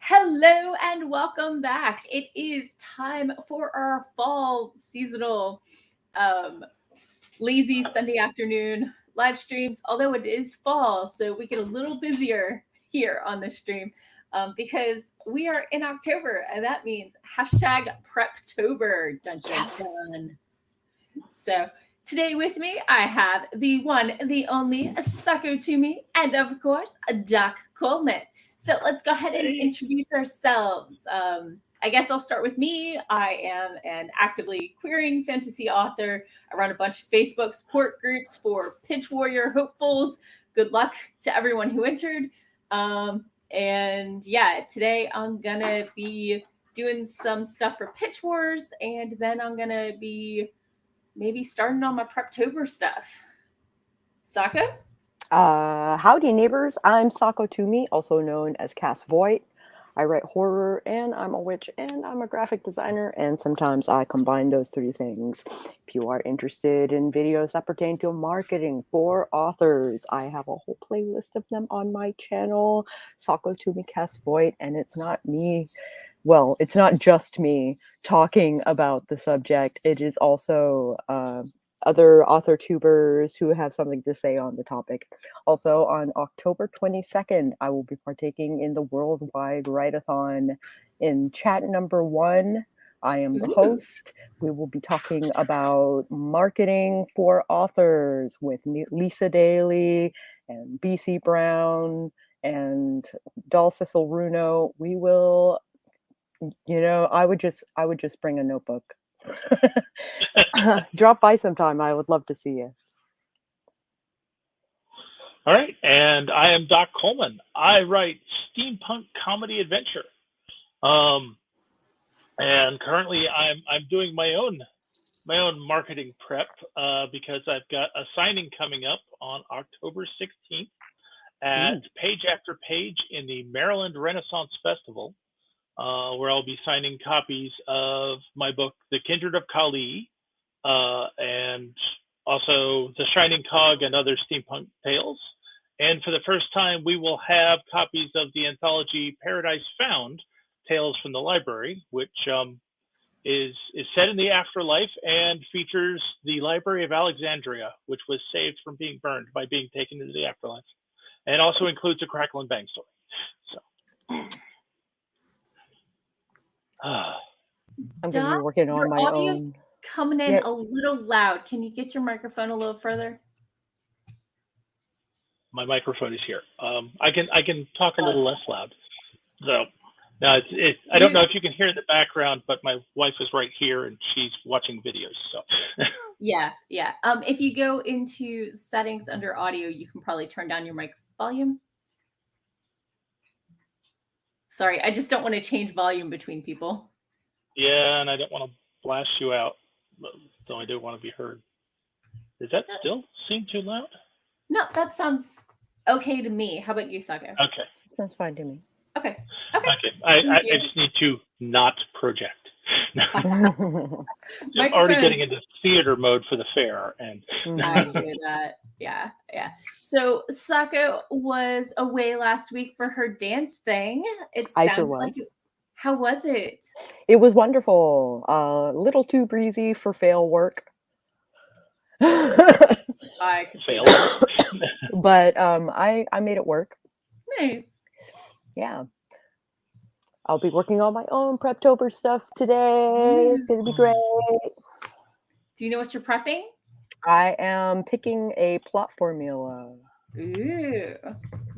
Hello and welcome back. It is time for our fall seasonal lazy Sunday afternoon live streams, although it is fall, so we get a little busier here on the stream because we are in October, and that means hashtag Preptober. Dun, dun, Yes. dun. So today with me, I have the one, the only Sako to me, and of course, Doc Coleman. So let's go ahead and introduce ourselves. I guess I'll start with me. I am an actively querying fantasy author. I run a bunch of Facebook support groups for Pitch Warrior hopefuls. Good luck to everyone who entered. And yeah, today I'm gonna be doing some stuff for Pitch Wars, and then I'm gonna be maybe starting on my Preptober stuff. Sako? Howdy, neighbors. I'm Sako Toomey, also known as Voit. I write horror, and I'm a witch, and I'm a graphic designer, and sometimes I combine those three things. If you are interested in videos that pertain to marketing for authors, I have a whole playlist of them on my channel, Sako Toomey Voit, and it's not me. Well, it's not just me talking about the subject. It is also other author tubers who have something to say on the topic. Also, on October 22nd, I will be partaking in the Worldwide Write-a-thon in chat number 1. I am the host. We will be talking about marketing for authors with Lisa Daly and BC Brown and Dalcicel Runo. We will, I would just bring a notebook. Drop by sometime. I would love to see you. All right, and I am Doc Coleman. I write steampunk comedy adventure, and currently I'm doing my own marketing prep because I've got a signing coming up on October 16th at Page After Page in the Maryland Renaissance Festival, where I'll be signing copies of my book, The Kindred of Kali, and also The Shining Cog and Other Steampunk Tales. And for the first time, we will have copies of the anthology Paradise Found, Tales from the Library, which is set in the afterlife and features the Library of Alexandria, which was saved from being burned by being taken into the afterlife, and also includes a Crackle and Bang story. So. I'm going to be working on my own. Coming in a little loud. Can you get your microphone a little further? My microphone is here. I can talk a little less loud. So now I don't know if you can hear in the background, but my wife is right here and she's watching videos. So yeah. If you go into settings under audio, you can probably turn down your mic volume. Sorry, I just don't want to change volume between people. Yeah, and I don't want to blast you out, so I do want to be heard. Does that still seem too loud? No, that sounds okay to me. How about you, Sako? Okay. Sounds fine to me. Okay. I just need to not project. I'm already getting into theater mode for the fair, and I hear that. Yeah. So Sako was away last week for her dance thing. I sure was. How was it? It was wonderful. A little too breezy for fail work. I could fail, but I made it work. Nice. Yeah. I'll be working on my own Preptober stuff today. It's going to be great. Do you know what you're prepping? I am picking a plot formula. Ooh.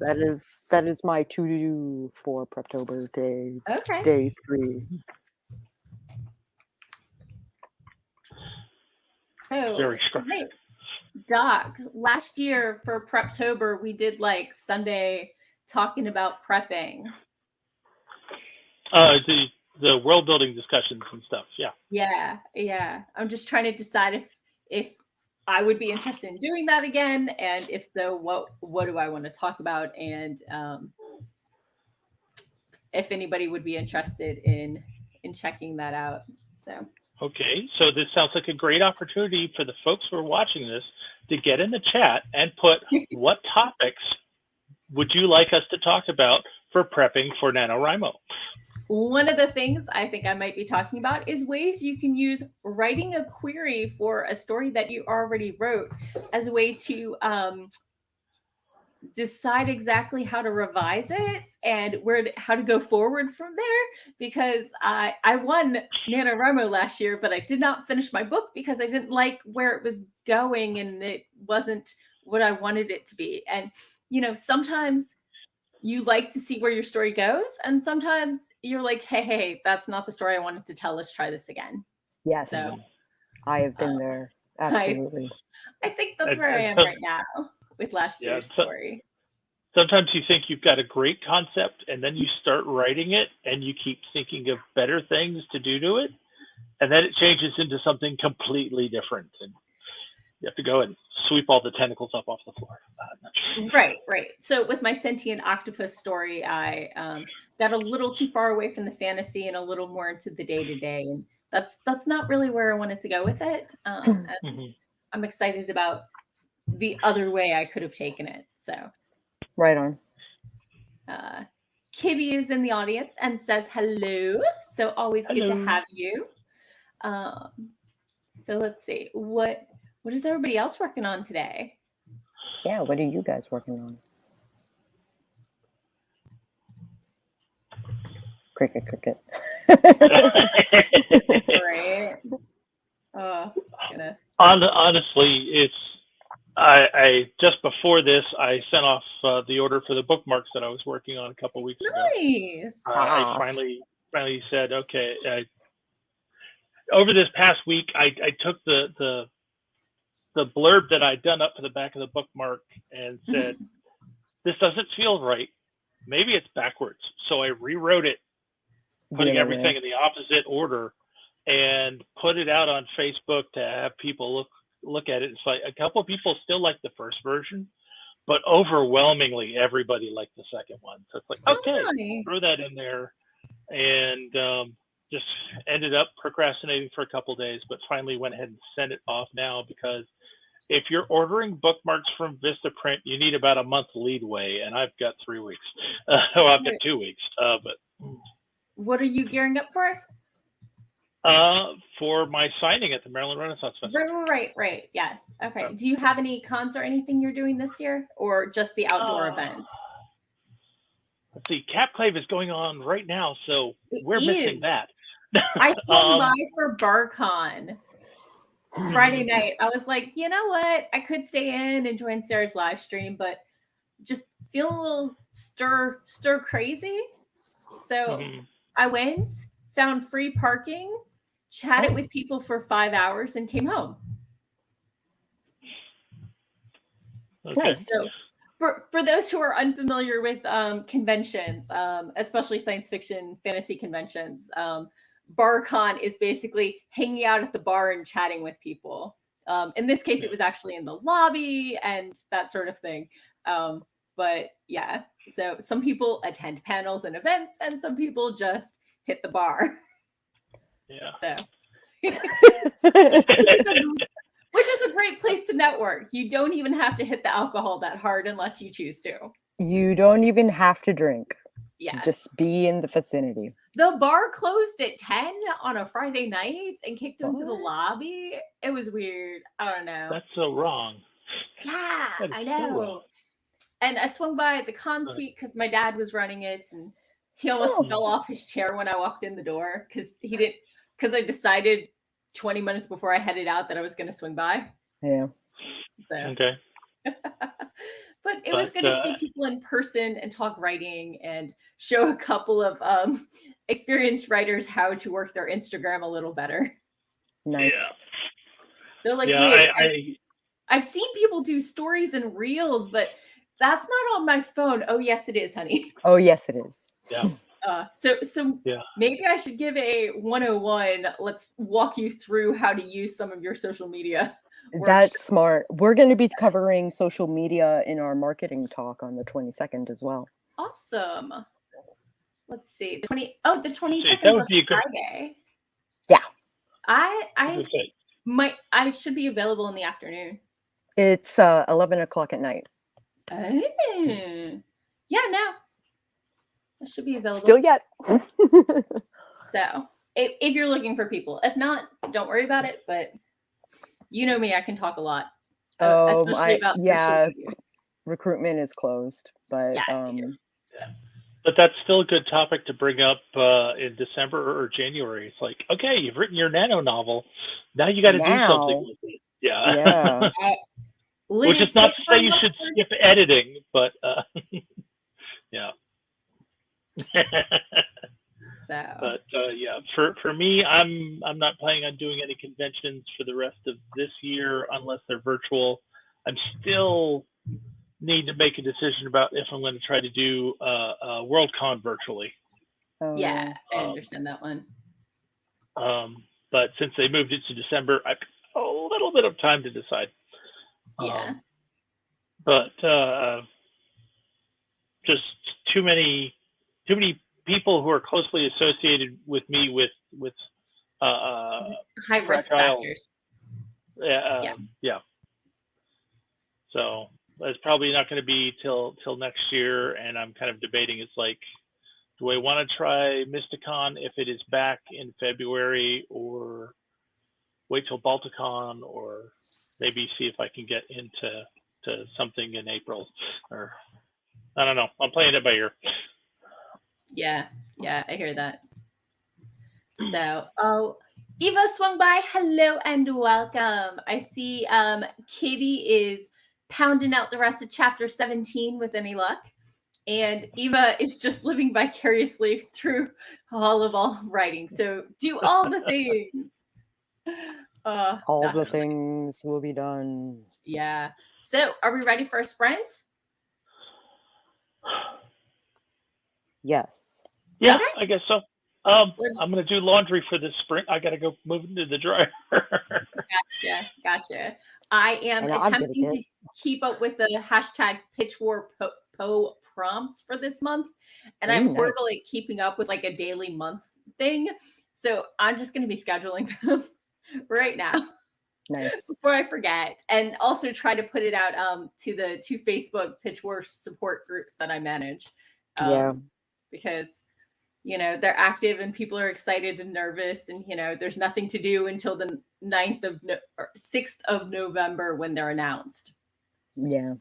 That is my to-do for Preptober day. Okay. Day 3. So very strong. Great. Doc, last year for Preptober, we did like Sunday talking about prepping. The world building discussions and stuff. Yeah. I'm just trying to decide if I would be interested in doing that again, and if so, what do I want to talk about, and if anybody would be interested in checking that out. So. Okay, so this sounds like a great opportunity for the folks who are watching this to get in the chat and put what topics would you like us to talk about for prepping for NaNoWriMo. One of the things I think I might be talking about is ways you can use writing a query for a story that you already wrote as a way to decide exactly how to revise it and how to go forward from there. Because I won NaNoWriMo last year, but I did not finish my book because I didn't like where it was going and it wasn't what I wanted it to be. And sometimes you like to see where your story goes, and sometimes you're like, hey, that's not the story I wanted to tell. Let's try this again. Yes, So I have been there. Absolutely. I think that's where I am right now with last year's story. Sometimes you think you've got a great concept, and then you start writing it, and you keep thinking of better things to do to it, and then it changes into something completely different, and you have to go and sweep all the tentacles up off the floor. Right. So with my sentient octopus story, I got a little too far away from the fantasy and a little more into the day-to-day, and that's not really where I wanted to go with it. I'm excited about the other way I could have taken it. So right on. Kibby is in the audience and says hello. So always good to have you. So let's see, what is everybody else working on today? Yeah, what are you guys working on? Cricket. Right. Oh goodness. Honestly, it's I just before this I sent off the order for the bookmarks that I was working on a couple weeks ago. Nice. I finally said, okay. Over this past week, I took the blurb that I'd done up to the back of the bookmark and said, this doesn't feel right. Maybe it's backwards. So I rewrote it, putting everything in the opposite order, and put it out on Facebook to have people look at it. It's like a couple of people still like the first version, but overwhelmingly everybody liked the second one. So it's like, okay, nice. Throw that in there, and just ended up procrastinating for a couple of days, but finally went ahead and sent it off now, because if you're ordering bookmarks from Vistaprint, you need about a month leadway, and I've got 3 weeks. I've got 2 weeks. But what are you gearing up for? For my signing at the Maryland Renaissance Festival. Right. Yes. Okay. Do you have any cons or anything you're doing this year, or just the outdoor event? Let's see. Capclave is going on right now, so we're missing that. I swung by for BarCon Friday night. I was like, you know what? I could stay in and join Sarah's live stream, but just feel a little stir crazy. So I went, found free parking, chatted with people for 5 hours, and came home. Okay. Nice. So for those who are unfamiliar with conventions, especially science fiction, fantasy conventions, BarCon is basically hanging out at the bar and chatting with people. In this case, it was actually in the lobby and that sort of thing. But yeah, so some people attend panels and events, and some people just hit the bar. Yeah. So, which is a great place to network. You don't even have to hit the alcohol that hard unless you choose to. You don't even have to drink. Yeah. Just be in the vicinity. The bar closed at 10 on a Friday night and kicked them to the lobby. It was weird. I don't know. That's so wrong. Yeah, I know. And I swung by the con suite because my dad was running it, and he almost fell off his chair when I walked in the door because I decided 20 minutes before I headed out that I was going to swing by. Yeah. So. Okay. But it was good to see people in person and talk writing and show a couple of experienced writers how to work their Instagram a little better. Nice. Yeah. They're like, I've seen people do stories and reels, but that's not on my phone. Oh, yes, it is, honey. Oh, yes, it is. Yeah. So maybe I should give a 101. Let's walk you through how to use some of your social media. That's smart. We're going to be covering social media in our marketing talk on the 22nd as well. Awesome. Let's see. The 22nd that would be a good Friday. Yeah. I should be available in the afternoon. It's 11 o'clock at night. Oh. Yeah, no. It should be available. Still yet. So if you're looking for people, if not, don't worry about it. But you know me, I can talk a lot, especially about social media. Recruitment is closed, but Yeah, But that's still a good topic to bring up in December or January. It's like, okay, you've written your nano novel. Now you got to do something with it. Yeah. Which is not to say you should skip editing, but yeah. So. But yeah, for me, I'm not planning on doing any conventions for the rest of this year unless they're virtual. I'm still need to make a decision about if I'm going to try to do Worldcon virtually. Yeah, I understand that one. But since they moved it to December, I've got a little bit of time to decide. Yeah. But just too many people who are closely associated with me with high risk factors. Yeah. So it's probably not going to be till next year, and I'm kind of debating. It's like, do I want to try Mysticon if it is back in February, or wait till Balticon, or maybe see if I can get into something in April, or I don't know. I'm playing it by ear. Yeah, I hear that. So, Eva swung by. Hello and welcome. I see Katie is pounding out the rest of chapter 17 with any luck. And Eva is just living vicariously through all writing. So do all the things. All definitely. the things will be done. Yeah. So are we ready for a sprint? Yes. Yeah, Okay. I guess so. I'm going to do laundry for this sprint. I got to go move into the dryer. Gotcha. I am attempting to keep up with the hashtag pitch war po prompts for this month. And I'm horrible at keeping up with like a daily month thing. So I'm just going to be scheduling them right now. Nice. Before I forget. And also try to put it out to the two Facebook pitch war support groups that I manage. Because they're active and people are excited and nervous, and there's nothing to do until the 6th of November when they're announced. Yeah.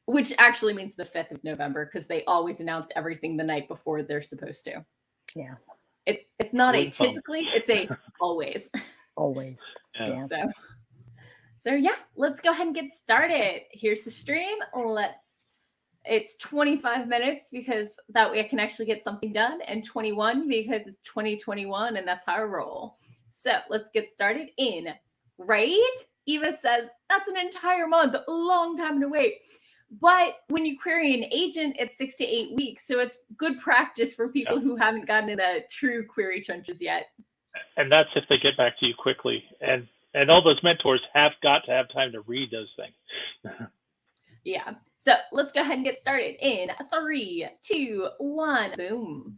Which actually means the 5th of November, because they always announce everything the night before they're supposed to. Yeah. It's not a typically, it's a always. Always. Yeah. So yeah, let's go ahead and get started. Here's the stream. It's 25 minutes because that way I can actually get something done, and 21 because it's 2021 and that's how I roll. So let's get started in, right? Eva says, that's an entire month, a long time to wait. But when you query an agent, it's 6 to 8 weeks. So it's good practice for people who haven't gotten in a true query trenches yet. And that's if they get back to you quickly. And all those mentors have got to have time to read those things. Yeah. So let's go ahead and get started in 3, 2, 1. Boom.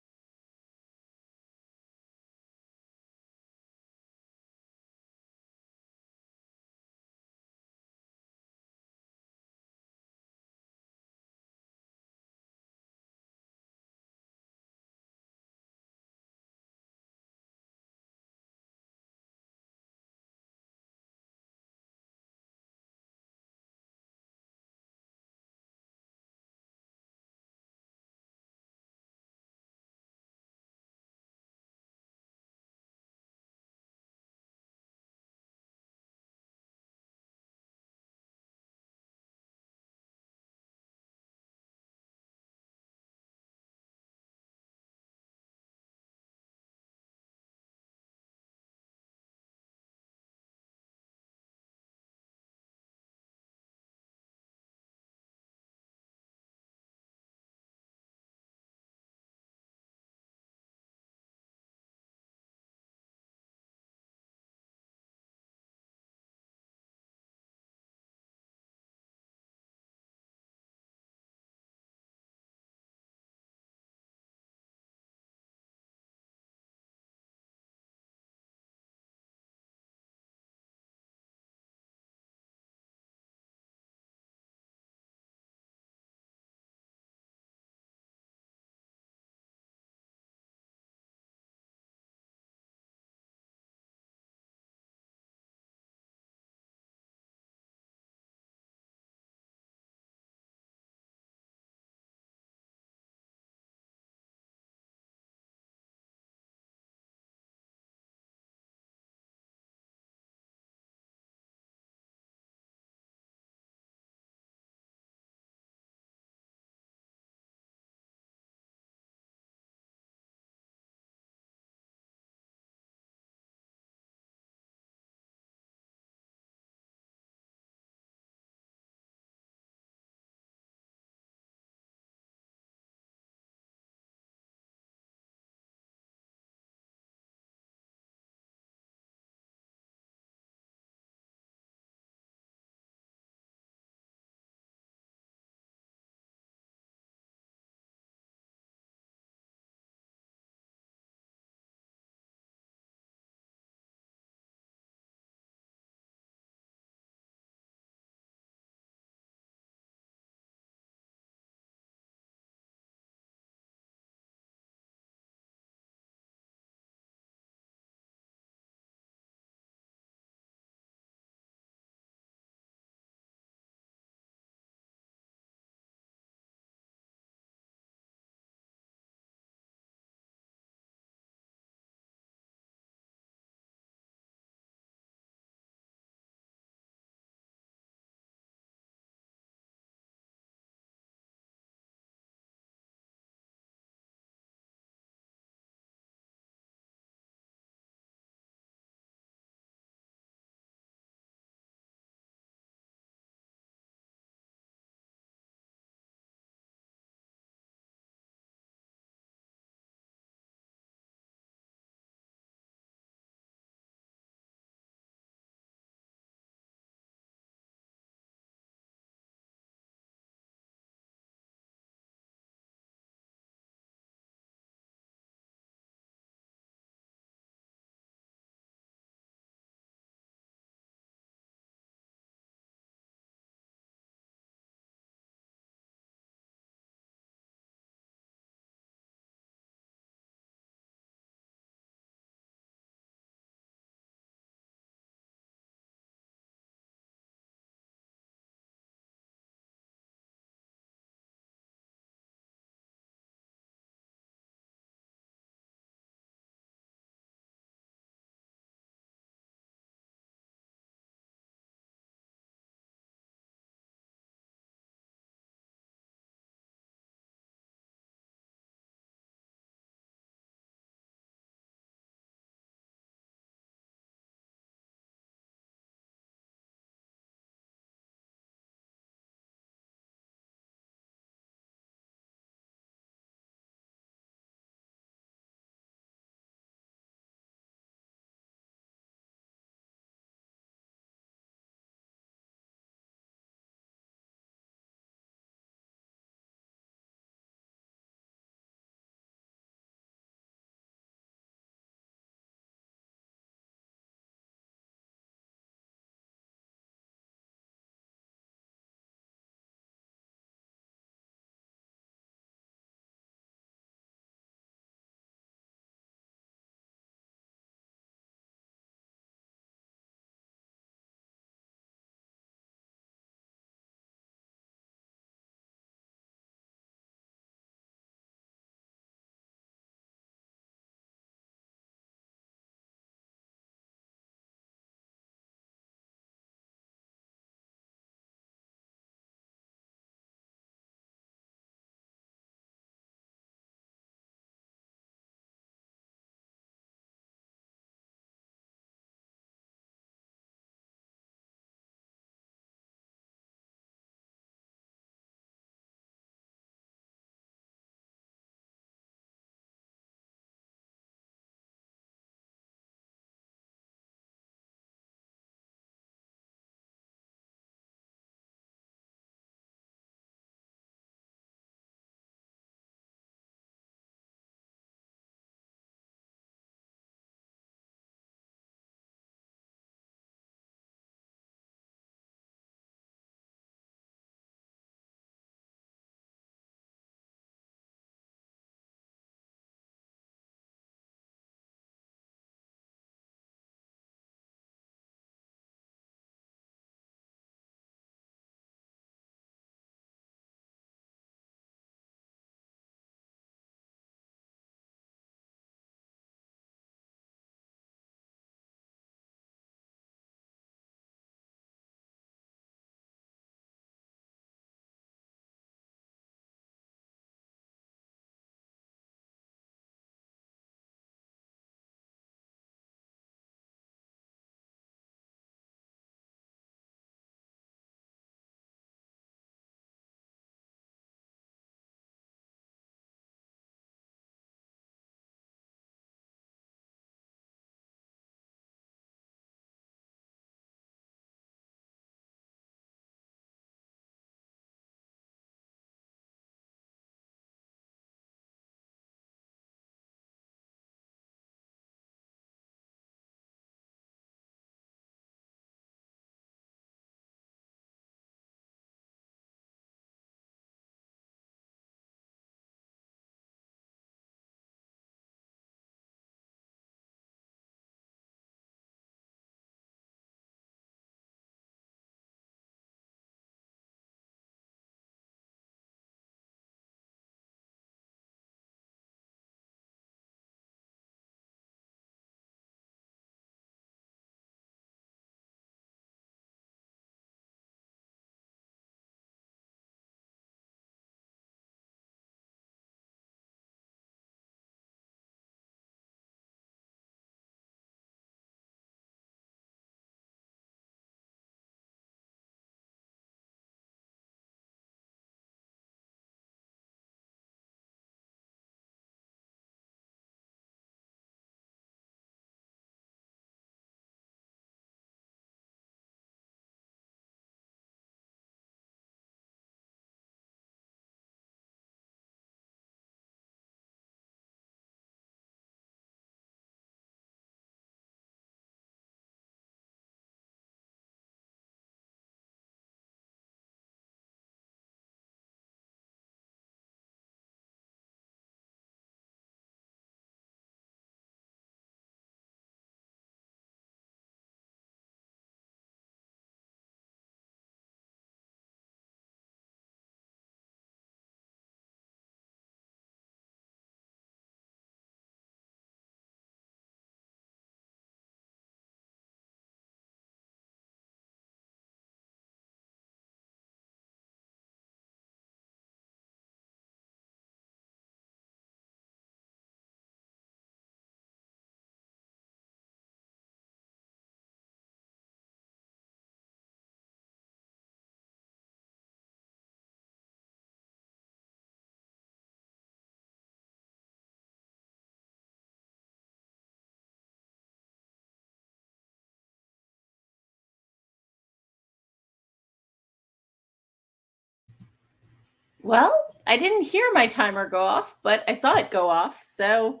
Well, I didn't hear my timer go off, but I saw it go off, so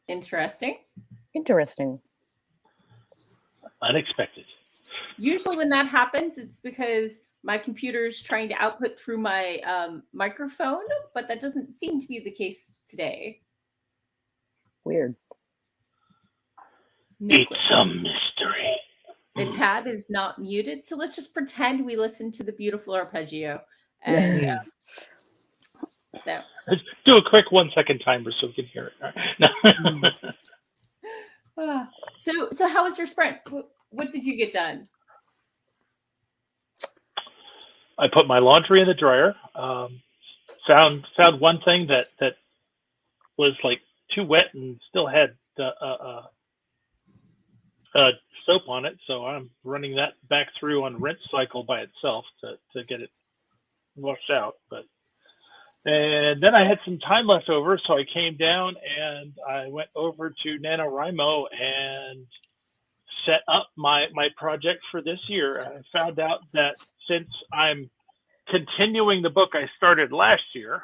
interesting. Interesting. Unexpected. Usually when that happens, it's because my computer's trying to output through my microphone, but that doesn't seem to be the case today. Weird. No It's clue. a mystery. The tab is not muted, so let's just pretend we listen to the beautiful arpeggio. And so Let's do a quick 1 second timer so we can hear it. No. So how was your sprint? What did you get done? I put my laundry in the dryer. Found one thing that was like too wet and still had soap on it, so I'm running that back through on rinse cycle by itself to get it washed out. And then I had some time left over, so I came down and I went over to NaNoWriMo and set up my project for this year. I found out that since I'm continuing the book I started last year,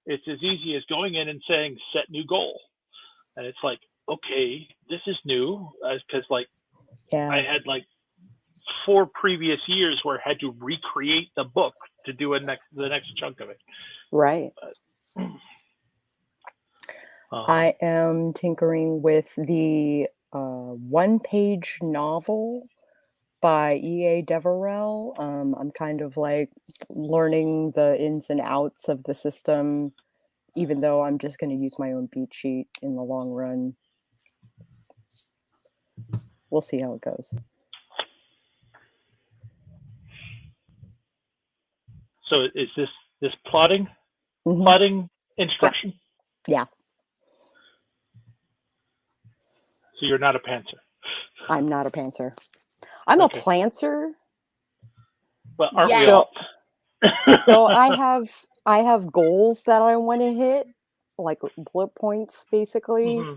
it's as easy as going in and saying set new goal. And it's like, okay, this is new, because I had 4 previous years where I had to recreate the book to do the next chunk of it. Right. I am tinkering with the 1-page novel by E.A. Deverell. I'm kind of learning the ins and outs of the system, even though I'm just going to use my own beat sheet in the long run. We'll see how it goes. So is this plotting instruction? Yeah. So you're not a pantser. I'm not a pantser. I'm a planter. Well, aren't we all? So I have goals that I want to hit, like bullet points, basically. Mm-hmm.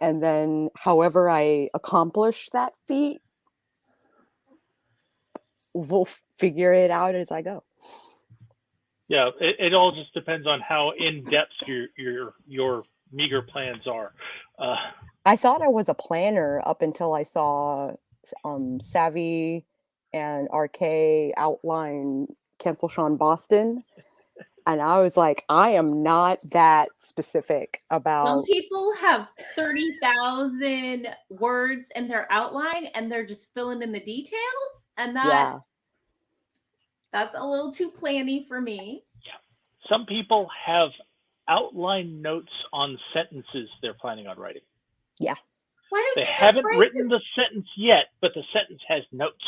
And then however I accomplish that feat, we'll figure it out as I go. Yeah, it all just depends on how in depth your meager plans are. I thought I was a planner up until I saw Savvy and RK outline Cancel Sean Boston. And I was like, I am not that specific about. Some people have 30,000 words in their outline and they're just filling in the details. And that's a little too planny for me. Yeah. Some people have outline notes on sentences they're planning on writing. Yeah. Why don't they you haven't written the sentence yet, but the sentence has notes.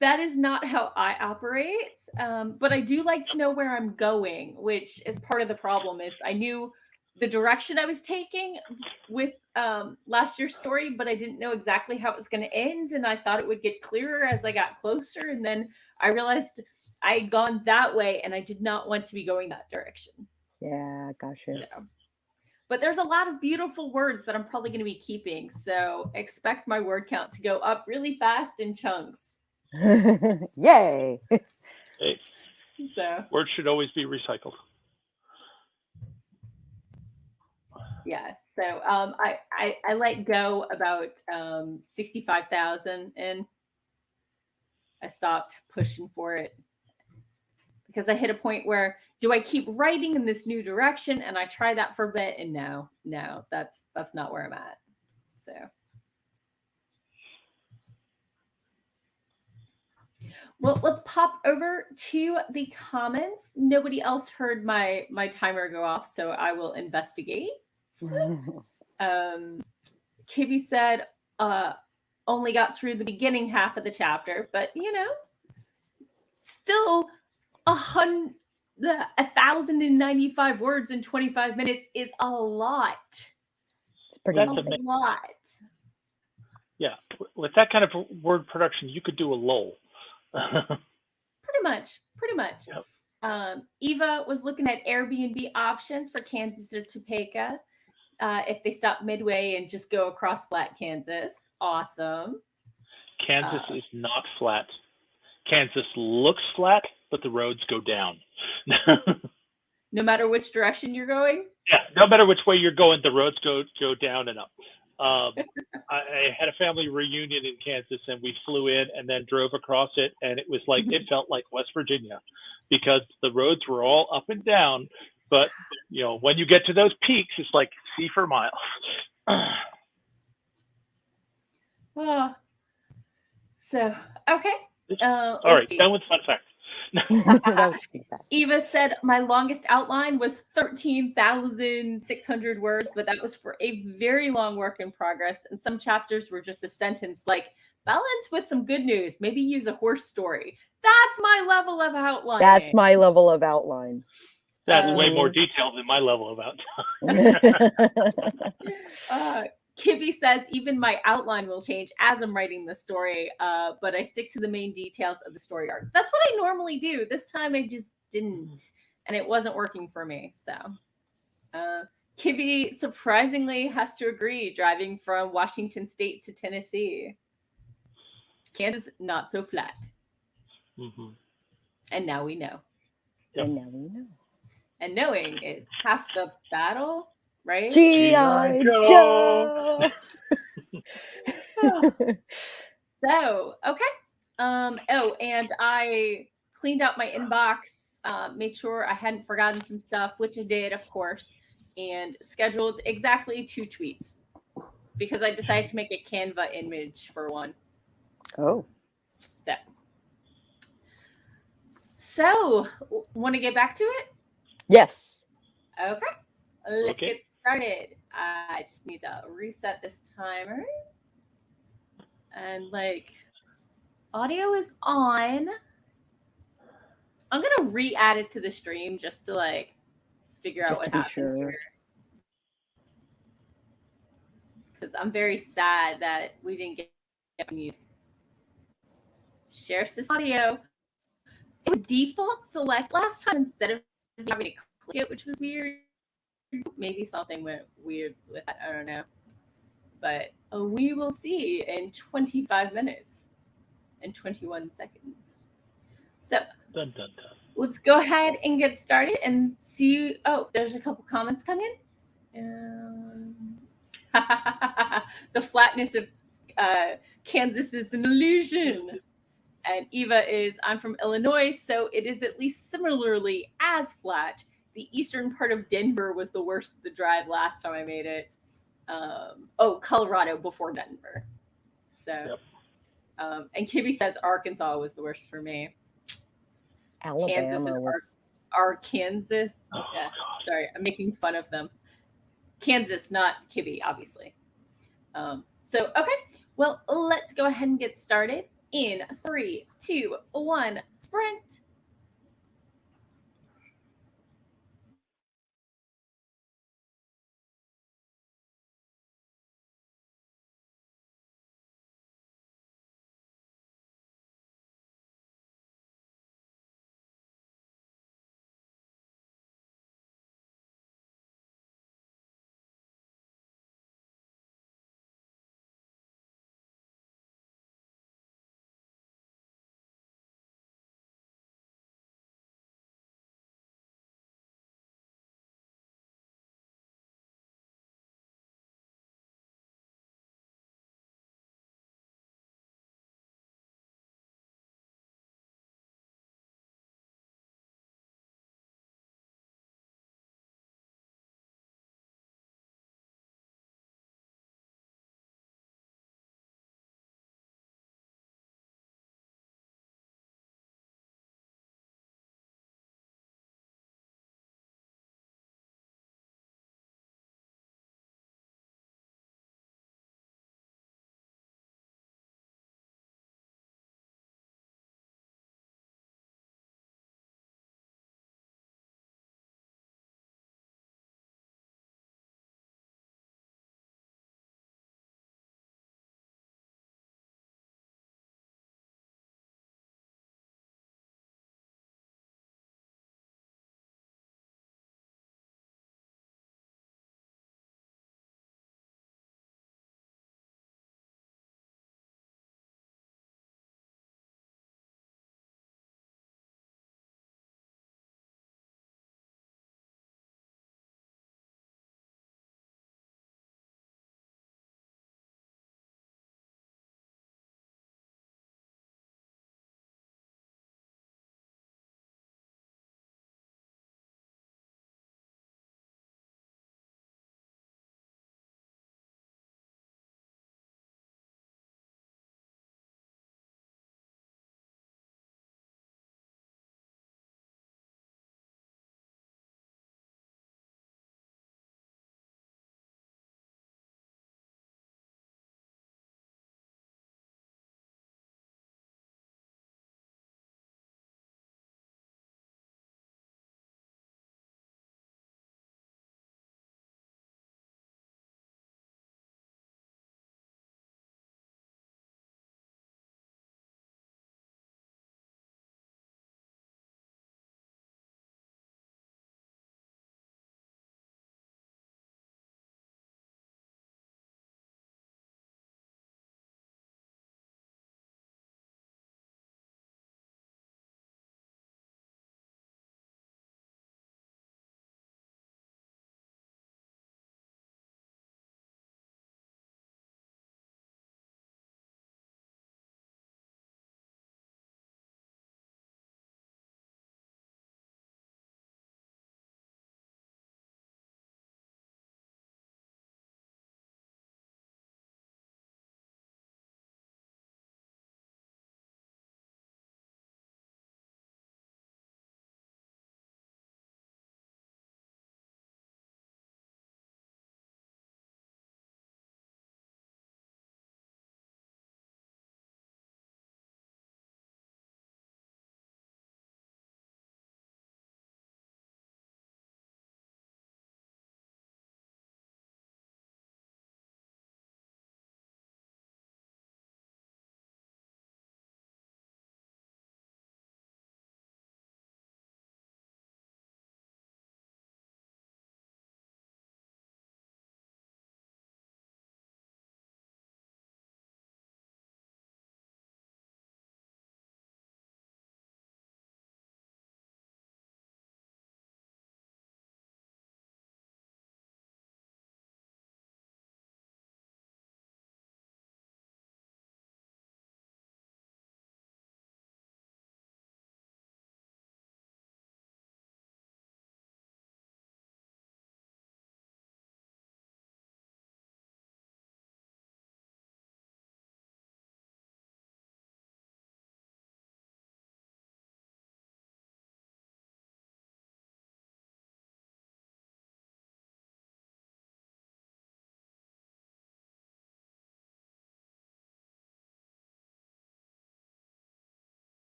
That is not how I operate, but I do like to know where I'm going, which is part of the problem. Is I knew the direction I was taking with last year's story, but I didn't know exactly how it was going to end, and I thought it would get clearer as I got closer, and then I realized I had gone that way, and I did not want to be going that direction. Yeah, gotcha. So, but there's a lot of beautiful words that I'm probably going to be keeping, so expect my word count to go up really fast in chunks. Yay! Hey, so words should always be recycled. Yeah, so I let go about 65,000, and I stopped pushing for it because I hit a point where do I keep writing in this new direction? And I tried that for a bit, and no, that's not where I'm at. So. Well, let's pop over to the comments. Nobody else heard my timer go off, so I will investigate. Kibby said only got through the beginning half of the chapter, but still 1,095 words in 25 minutes is a lot. It's pretty a lot. Yeah, with that kind of word production, you could do a lull. Pretty much. Yep. Eva was looking at Airbnb options for Kansas or Topeka. If they stop midway and just go across flat Kansas. Awesome. Kansas is not flat. Kansas looks flat, but the roads go down. No matter which direction you're going? Yeah, no matter which way you're going, the roads go down and up. I had a family reunion in Kansas, and we flew in and then drove across it, and it was like it felt like West Virginia, because the roads were all up and down. But when you get to those peaks, it's like sea for miles. Oh. So, okay. All right, done with fun facts. That was feedback. Eva said my longest outline was 13,600 words, but that was for a very long work in progress. And some chapters were just a sentence like, balance with some good news, maybe use a horse story. That's my level of outline. That's my level of outline. That's way more detailed than my level of outline. Kibby says, even my outline will change as I'm writing the story, but I stick to the main details of the story arc. That's what I normally do. This time I just didn't, and it wasn't working for me. So Kibby surprisingly has to agree, driving from Washington State to Tennessee. Kansas, not so flat. Mm-hmm. And now we know. Yep. And now we know. And knowing is half the battle, right? G.I. Joe! So, okay. And I cleaned out my inbox, made sure I hadn't forgotten some stuff, which I did, of course, and scheduled exactly 2 tweets because I decided to make a Canva image for one. Oh. So, want to get back to it? Yes. Okay. Let's get started. I just need to reset this timer. And audio is on. I'm going to re-add it to the stream just to figure out what happened here. Because I'm very sad that we didn't get music. Share this audio. It was default select last time instead of having to click it, which was weird. Maybe something went weird with that. I don't know. But we will see in 25 minutes and 21 seconds. So let's go ahead and get started and see. Oh, there's a couple comments coming in. The flatness of Kansas is an illusion. And Eva is, I'm from Illinois, so it is at least similarly as flat. The eastern part of Denver was the worst of the drive last time I made it. Colorado before Denver. So, and Kibby says Arkansas was the worst for me. Alabama was. Arkansas. Yeah, sorry, I'm making fun of them. Kansas, not Kibby, obviously. So, okay. Well, let's go ahead and get started in 3, 2, 1, sprint.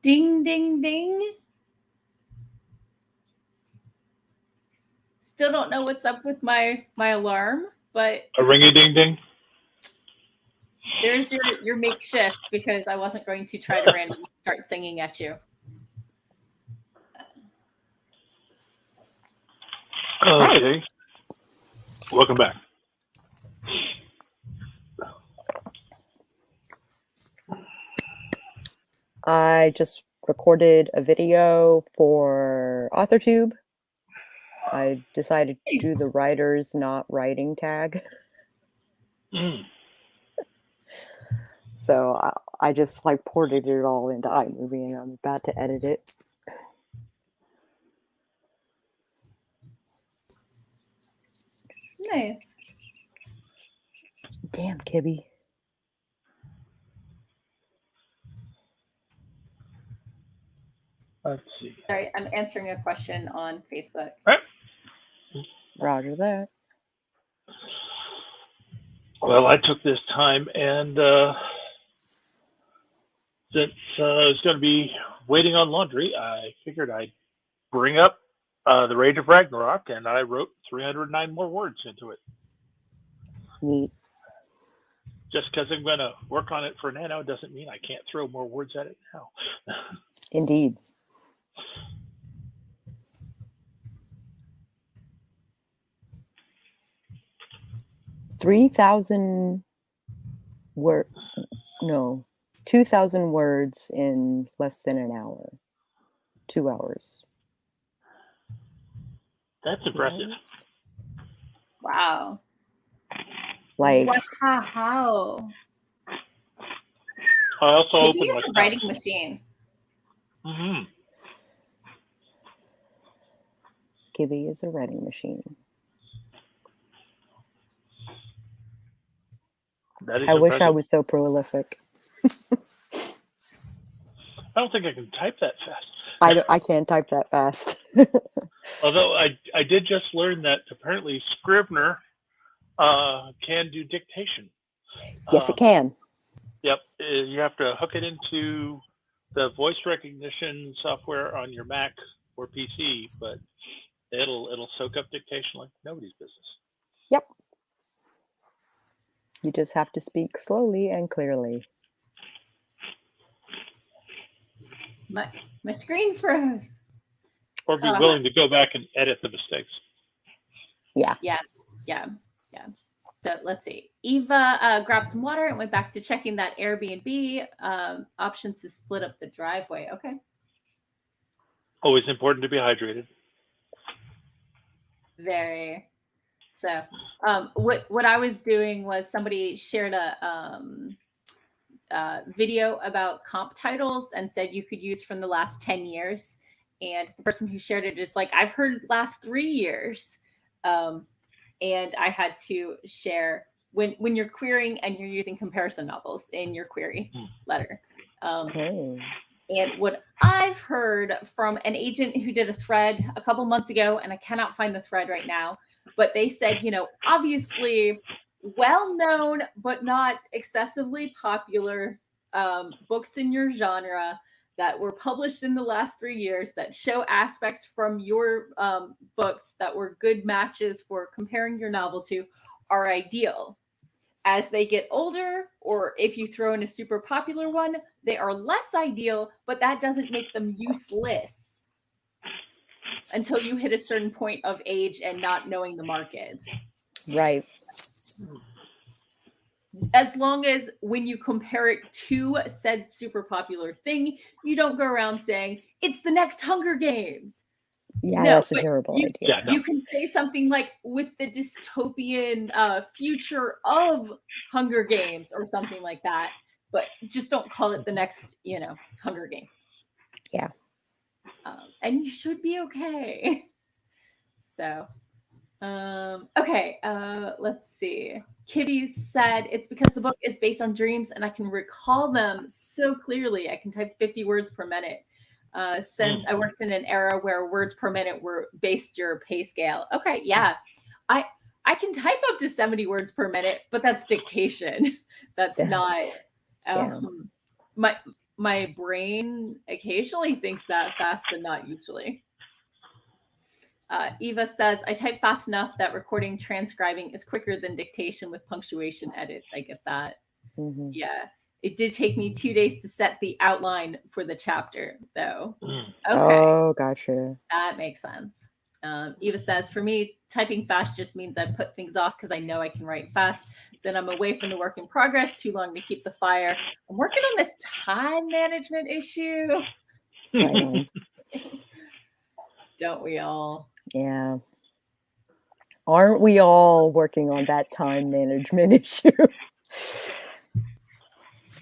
Ding, ding, ding. Still don't know what's up with my alarm, but A ringy ding ding. there's your makeshift, because I wasn't going to try to randomly start singing at you. Okay. Welcome back. I just recorded a video for AuthorTube. I decided to do the writers not writing tag. So I just like ported it all into iMovie, and I'm about to edit it. Nice. Damn, Kibby. Let's see. Sorry, I'm answering a question on Facebook. All right. Roger that. Well, I took this time, and since I was going to be waiting on laundry, I figured I'd bring up The Rage of Ragnarok, and I wrote 309 more words into it. Neat. Just because I'm going to work on it for Nano doesn't mean I can't throw more words at it now. Indeed. $3,000 word, no, 2,000 words in less than an hour. 2 hours. That's impressive. Wow. Like, Wow. I also Kibby opened is my a writing machine. Mm-hmm. Kibby is a writing machine. That is I wish I impressive. was so prolific. I don't think I can type that fast. I can't type that fast. Although I did just learn that apparently Scrivener can do dictation. Yes, it can. Yep, you have to hook it into the voice recognition software on your Mac or PC, but it'll soak up dictation like nobody's business. Yep. You just have to speak slowly and clearly. My screen froze. Or be willing to go back and edit the mistakes. Yeah. So let's see. Eva grabbed some water and went back to checking that Airbnb options to split up the driveway. Okay. Always important to be hydrated. Very. So what I was doing was somebody shared a video about comp titles and said you could use from the last 10 years. And the person who shared it is like, I've heard last 3 years. And I had to share when you're querying and you're using comparison novels in your query letter. And what I've heard from an agent who did a thread a couple months ago, and I cannot find the thread right now, but they said, obviously well-known but not excessively popular books in your genre that were published in the last 3 years that show aspects from your books that were good matches for comparing your novel to are ideal. As they get older, or if you throw in a super popular one, they are less ideal, but that doesn't make them useless until you hit a certain point of age and not knowing the market. Right. As long as when you compare it to said super popular thing, you don't go around saying, it's the next Hunger Games. Yeah, no, that's a terrible idea. Yeah, no. You can say something like, with the dystopian future of Hunger Games or something like that, but just don't call it the next, Hunger Games. Yeah. And you should be okay. So, okay, let's see. Kitty said it's because the book is based on dreams and I can recall them so clearly. I can type 50 words per minute. Since I worked in an era where words per minute were based your pay scale. Okay, yeah. I can type up to 70 words per minute, but that's dictation. That's not my brain occasionally thinks that fast, but not usually. Eva says, I type fast enough that recording transcribing is quicker than dictation with punctuation edits. I get that. Mm-hmm. Yeah. It did take me 2 days to set the outline for the chapter, though. Okay. Oh, gotcha. That makes sense. Eva says, for me, typing fast just means I put things off because I know I can write fast. Then I'm away from the work in progress too long to keep the fire. I'm working on this time management issue. Right on. Don't we all? Yeah. Aren't we all working on that time management issue?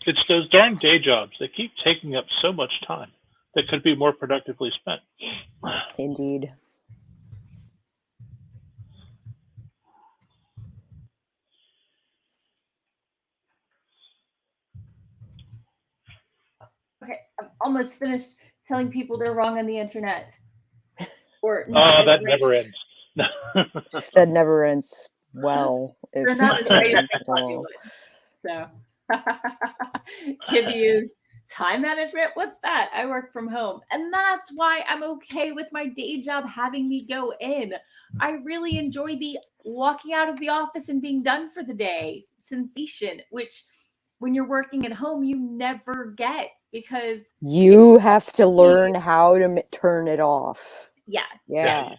It's those darn day jobs. They keep taking up so much time that could be more productively spent. Indeed. Okay, I'm almost finished telling people they're wrong on the internet. Or that never ends. That never ends well. They're not as great as I thought you would. So, Kibby is time management. What's that? I work from home. And that's why I'm okay with my day job having me go in. I really enjoy the walking out of the office and being done for the day sensation, which when you're working at home, you never get because you have to learn how to turn it off. Yeah.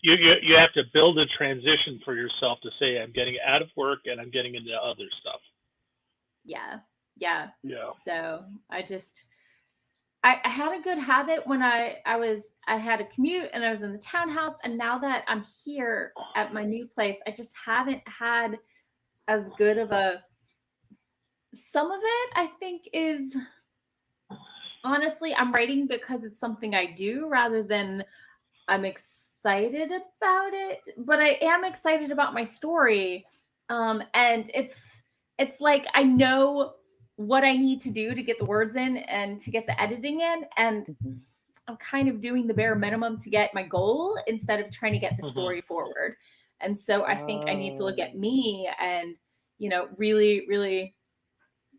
You have to build a transition for yourself to say, I'm getting out of work and I'm getting into other stuff. Yeah. So I had a good habit when I had a commute and I was in the townhouse, and now that I'm here at my new place, I just haven't had as good of a. Some of it I think is honestly I'm writing because it's something I do rather than I'm excited about it, but I am excited about my story. And it's like I know what I need to do to get the words in and to get the editing in, and I'm kind of doing the bare minimum to get my goal instead of trying to get the story forward. And so I think I need to look at me and, really, really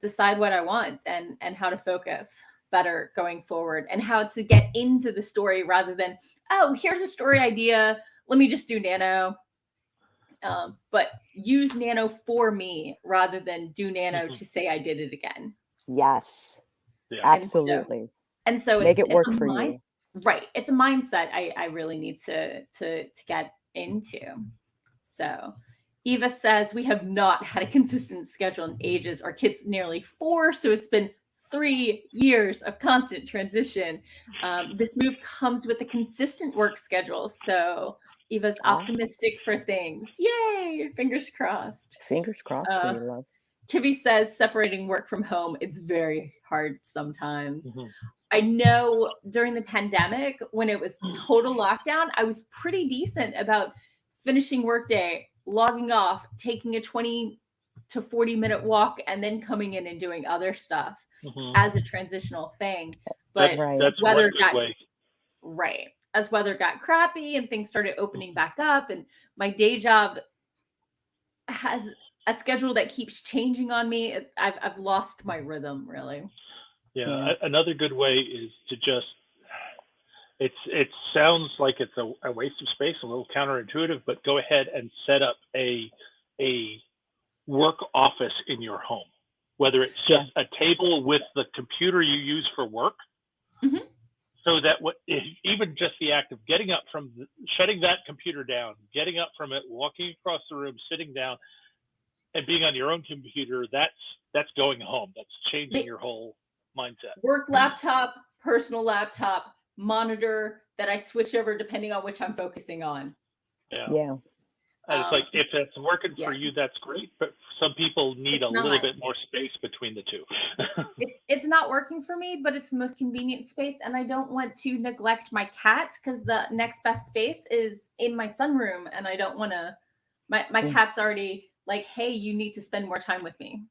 decide what I want and how to focus better going forward and how to get into the story rather than, oh, here's a story idea. Let me just do Nano. But use Nano for me rather than do Nano to say I did it again. Yes, absolutely. And so make it work for you. Right. It's a mindset I really need to get into. So Eva says, we have not had a consistent schedule in ages. Our kid's nearly 4, so it's been 3 years of constant transition. This move comes with a consistent work schedule, so Eva's optimistic for things. Yay! Fingers crossed. Fingers crossed for you, love. Kibby says, separating work from home, it's very hard sometimes. I know during the pandemic, when it was total lockdown, I was pretty decent about finishing workday, logging off, taking a 20 to 40-minute walk, and then coming in and doing other stuff as a transitional thing. But that's weather got as weather got crappy and things started opening back up, and my day job has a schedule that keeps changing on me. I've lost my rhythm, really. Yeah. Another good way is to just. It sounds like it's a waste of space, a little counterintuitive, but go ahead and set up a work office in your home, whether it's just a table with the computer you use for work, so that even just the act of getting up from shutting that computer down, getting up from it, walking across the room, sitting down, and being on your own computer, that's going home. That's changing your whole mindset. Work laptop, personal laptop, monitor that I switch over depending on which I'm focusing on. Yeah. And it's like, if that's working for you, that's great. But some people need a little bit more space between the two. It's not working for me, but it's the most convenient space. And I don't want to neglect my cats because the next best space is in my sunroom. And I don't want to, my cat's already like, hey, you need to spend more time with me.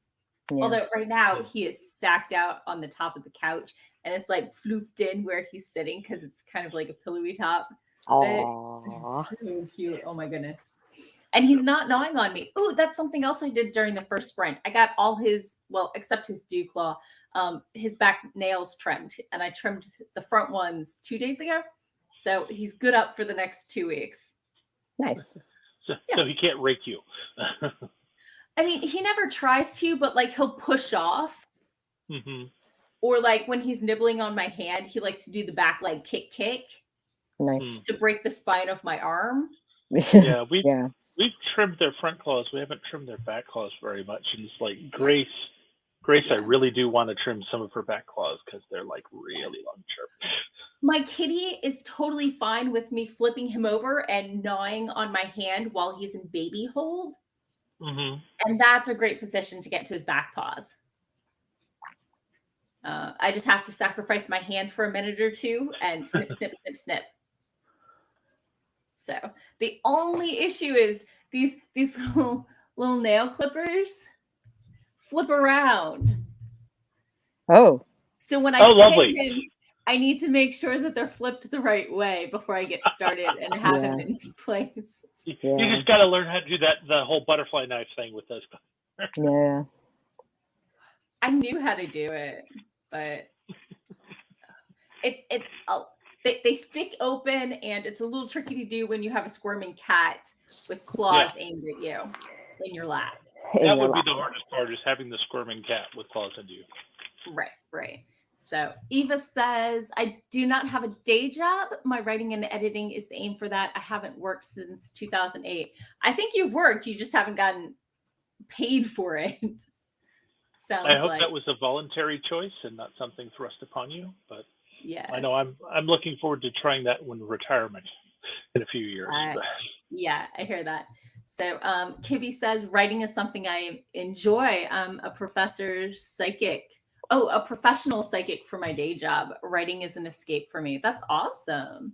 Yeah. Although right now he is sacked out on the top of the couch and it's like floofed in where he's sitting because it's kind of like a pillowy top. Aww. It's so cute. Oh my goodness. And he's not gnawing on me. Ooh, that's something else I did during the first sprint. I got all his, well, except his dew claw. his back nails trimmed, and I trimmed the front ones 2 days ago. So he's good up for the next 2 weeks. Nice. So he can't rake you. I mean, he never tries to, but like he'll push off. Mm-hmm. Or like when he's nibbling on my hand, he likes to do the back leg kick Nice. to break the spine of my arm. Yeah, we've Yeah. trimmed their front claws. We haven't trimmed their back claws very much. And it's like Grace, I really do want to trim some of her back claws because they're like really long sharp. My kitty is totally fine with me flipping him over and gnawing on my hand while he's in baby hold. Mm-hmm. And that's a great position to get to his back paws. I just have to sacrifice my hand for a minute or two and snip, snip, snip, snip. So the only issue is these little nail clippers flip around. Oh. So when I lovely. him, I need to make sure that they're flipped the right way before I get started and have him in place. You just got to learn how to do the whole butterfly knife thing with those. Yeah. I knew how to do it, but they stick open, and it's a little tricky to do when you have a squirming cat with claws aimed at you in your lap. That would be the hardest part, is having the squirming cat with claws at you. Right. So Eva says, I do not have a day job. My writing and editing is the aim for that. I haven't worked since 2008. I think you've worked. You just haven't gotten paid for it. I hope that was a voluntary choice and not something thrust upon you. But yeah, I know I'm looking forward to trying that when retirement in a few years. Yeah, I hear that. So Kibby says, writing is something I enjoy. I'm a professional psychic for my day job. Writing is an escape for me. That's awesome.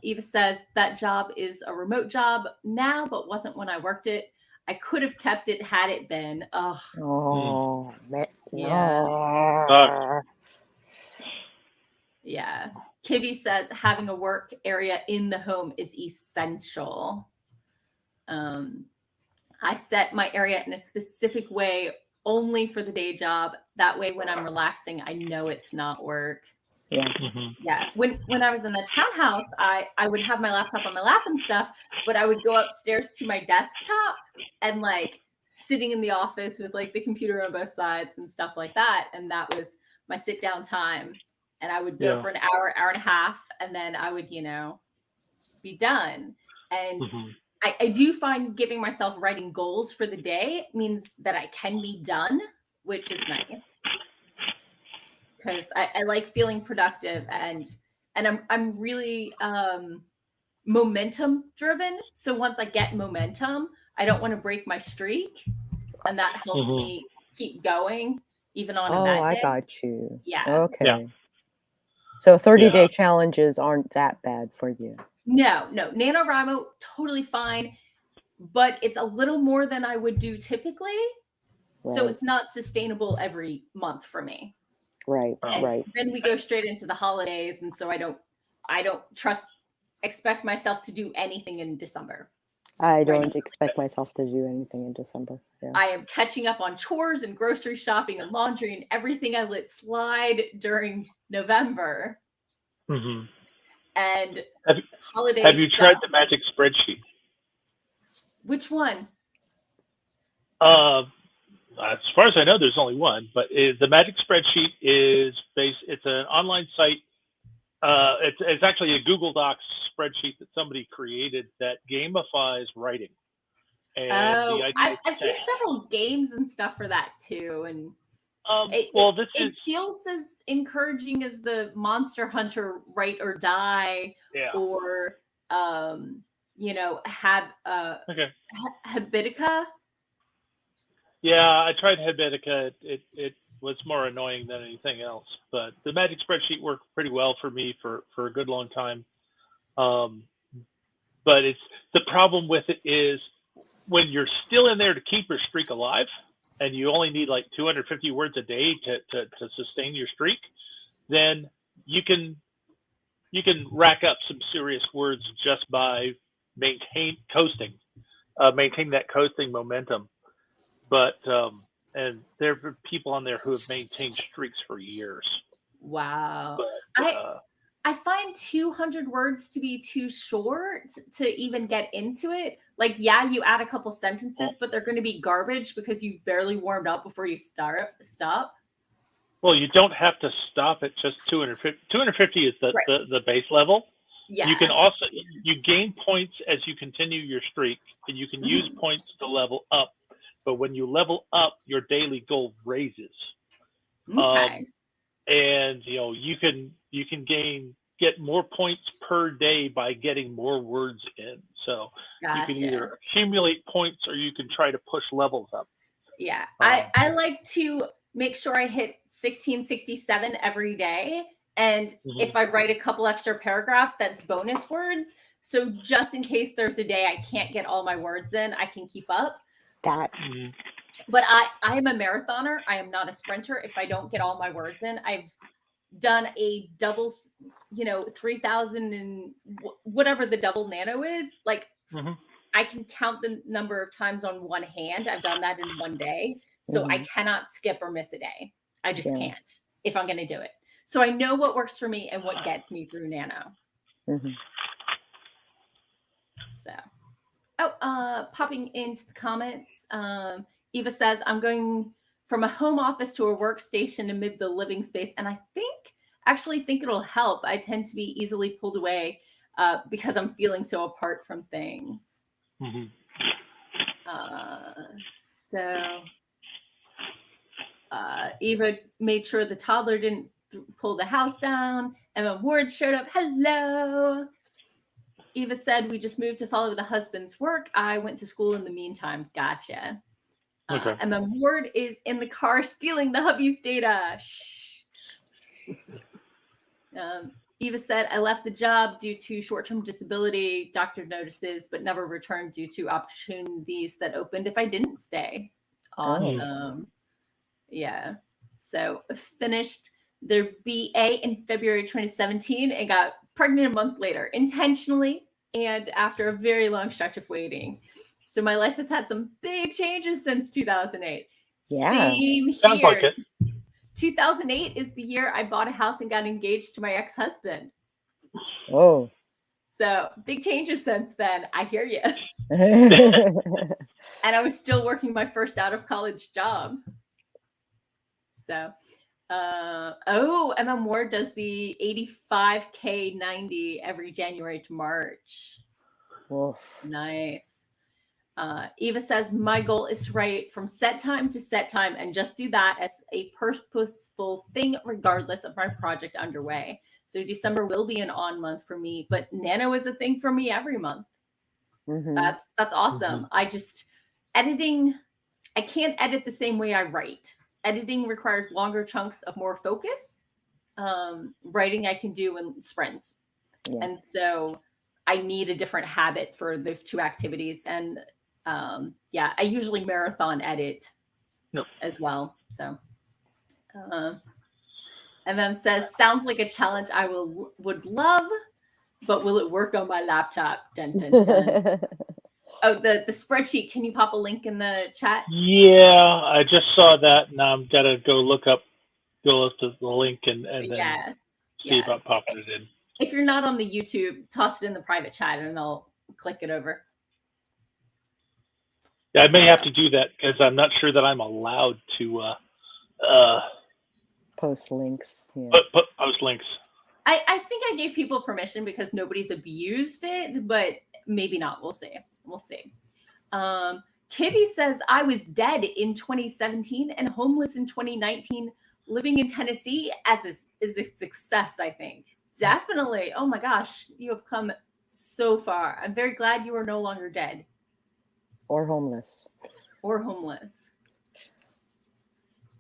Eva says, that job is a remote job now, but wasn't when I worked it. I could have kept it had it been. Oh, man. Yeah. Kibby says, having a work area in the home is essential. I set my area in a specific way only for the day job. That way, when I'm relaxing, I know it's not work. Yeah. Mm-hmm. Yeah. When I was in the townhouse, I would have my laptop on my lap and stuff, but I would go upstairs to my desktop and like sitting in the office with like the computer on both sides and stuff like that. And that was my sit down time. And I would go for an hour and a half, and then I would, be done. And I do find giving myself writing goals for the day means that I can be done, which is nice. Because I like feeling productive, and I'm really momentum driven. So once I get momentum, I don't want to break my streak, and that helps me keep going even on a bad day. Oh, I got you. Yeah. Okay. Yeah. So 30-day challenges aren't that bad for you. No. NaNoWriMo, totally fine, but it's a little more than I would do typically. Right. So it's not sustainable every month for me. Right. Then we go straight into the holidays, and so I don't expect myself to do anything in December. I don't expect myself to do anything in December. Yeah. I am catching up on chores and grocery shopping and laundry and everything I let slide during November. Mm-hmm. And holidays. Have you tried the magic spreadsheet? Which one? As far as I know, there's only one, but the magic spreadsheet is it's an online site. It's actually a Google Docs spreadsheet that somebody created that gamifies writing. And I've seen several games and stuff for that too. And it feels as encouraging as the Monster Hunter Write or Die, or Habitica. Yeah, I tried Habitica. It was more annoying than anything else, but the magic spreadsheet worked pretty well for me for a good long time. But the problem with it is when you're still in there to keep your streak alive, and you only need like 250 words a day to sustain your streak, then you can rack up some serious words just by maintaining that coasting momentum. But and there are people on there who have maintained streaks for years. Wow. But, I find 200 words to be too short to even get into it. Like, yeah, you add a couple sentences, but they're going to be garbage because you've barely warmed up before you stop. well, you don't have to stop at just 250. 250 is the base level. Yeah. You can also gain points as you continue your streak, and you can use points to level up. But when you level up, your daily goal raises. Okay. And you can get more points per day by getting more words in. So Gotcha. you can either accumulate points or you can try to push levels up. Yeah. I like to make sure I hit 1667 every day. And if I write a couple extra paragraphs, that's bonus words. So just in case there's a day I can't get all my words in, I can keep up. But I am a marathoner. I am not a sprinter. If I don't get all my words in, I've done a double, 3,000 and whatever the double nano is. Like, I can count the number of times on one hand. I've done that in one day. So I cannot skip or miss a day. I just can't if I'm going to do it. So I know what works for me and what gets me through nano. So, popping into the comments, Eva says, I'm going from a home office to a workstation amid the living space. And I actually think it'll help. I tend to be easily pulled away because I'm feeling so apart from things. Eva made sure the toddler didn't pull the house down. Emma Ward showed up. Hello. Eva said, we just moved to follow the husband's work. I went to school in the meantime. Gotcha. Okay. Emma Ward is in the car stealing the hubby's data. Shh. Eva said, I left the job due to short-term disability. Doctor notices, but never returned due to opportunities that opened if I didn't stay. Awesome. Yeah. So finished their BA in February 2017 and got pregnant a month later, intentionally and after a very long stretch of waiting. So my life has had some big changes since 2008. Yeah. Same Sounds here. like it. 2008 is the year I bought a house and got engaged to my ex-husband. Oh. So big changes since then. I hear you. And I was still working my first out of college job. So, MM Ward does the 85K 90 every January to March. Oof. Nice. Eva says, my goal is to write from set time to set time and just do that as a purposeful thing, regardless of my project underway. So December will be an on month for me, but nano is a thing for me every month. That's awesome. Editing, I can't edit the same way I write. Editing requires longer chunks of more focus. Writing I can do in sprints. Yeah. And so I need a different habit for those two activities. And I usually marathon edit as well. So, and then says, sounds like a challenge I would love, but will it work on my laptop? Dun, dun, dun. Oh, the spreadsheet. Can you pop a link in the chat? Yeah, I just saw that. Now I'm gonna go up to the link and then see about popping it in. If you're not on the YouTube, toss it in the private chat and I'll click it over. Yeah, I may have to do that because I'm not sure that I'm allowed to post links. Yeah. Post links. I think I gave people permission because nobody's abused it, but maybe not. We'll see. We'll see. Kibby says, I was dead in 2017 and homeless in 2019. Living in Tennessee is a success, I think. Definitely. Oh my gosh, you have come so far. I'm very glad you are no longer dead. Or homeless.